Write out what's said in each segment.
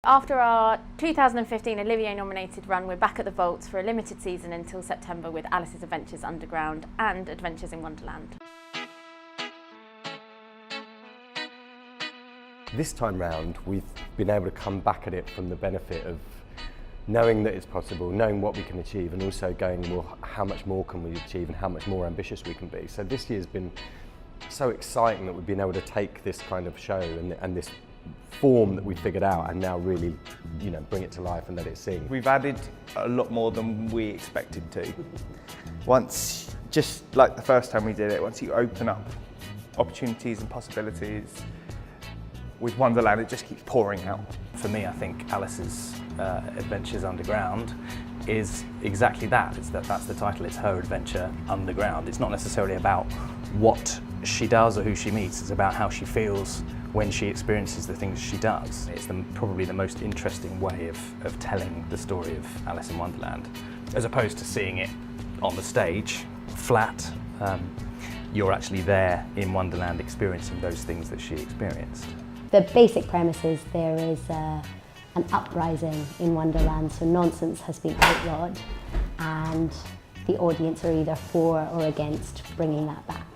After our 2015 Olivier-nominated run, we're back at the Vaults for a limited season until September with Alice's Adventures Underground and Adventures in Wonderland. This time round, we've been able to come back at it from the benefit of knowing that it's possible, knowing what we can achieve, and also going, well, how much more can we achieve and how much more ambitious we can be. So this year's been so exciting that we've been able to take this kind of show and this form that we figured out and now really, bring it to life and let it sing. We've added a lot more than we expected to. Once, just like the first time we did it, once you open up opportunities and possibilities, with Wonderland it just keeps pouring out. For me, I think Alice's Adventures Underground is exactly that. That's the title, it's her adventure underground. It's not necessarily about what she does or who she meets, it's about how she feels when she experiences the things she does. It's probably the most interesting way of telling the story of Alice in Wonderland. As opposed to seeing it on the stage, flat, you're actually there in Wonderland experiencing those things that she experienced. The basic premise is there is an uprising in Wonderland, so nonsense has been outlawed and the audience are either for or against bringing that back.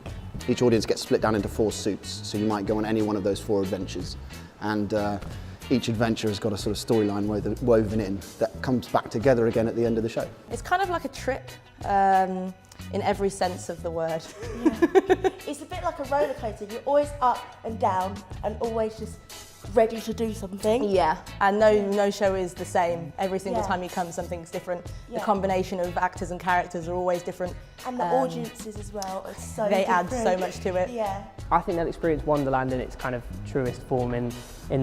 Each audience gets split down into 4 suits, so you might go on any one of those 4 adventures. And each adventure has got a sort of storyline woven in that comes back together again at the end of the show. It's kind of like a trip in every sense of the word. Yeah. It's a bit like a roller coaster. You're always up and down and always just ready to do something. Yeah, and no show is the same. Every single time you come, something's different. The combination of actors and characters are always different. And the audiences as well are so They different. add so much to it. Yeah. I think they'll experience Wonderland in its kind of truest form in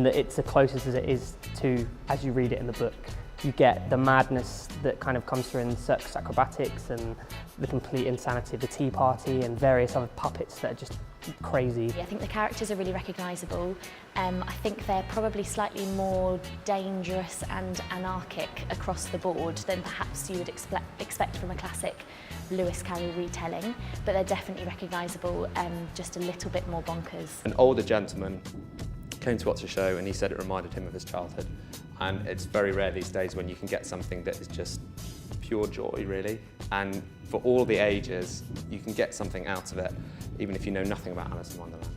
that it's the closest as it is to, as you read it in the book. You get the madness that kind of comes through in circus acrobatics and the complete insanity of the tea party and various other puppets that are just crazy. I think the characters are really recognisable. I think they're probably slightly more dangerous and anarchic across the board than perhaps you would expect from a classic Lewis Carroll retelling, but they're definitely recognisable, just a little bit more bonkers. An older gentleman came to watch the show and he said it reminded him of his childhood. And it's very rare these days when you can get something that is just pure joy, really. And for all the ages, you can get something out of it, even if you know nothing about Alice in Wonderland.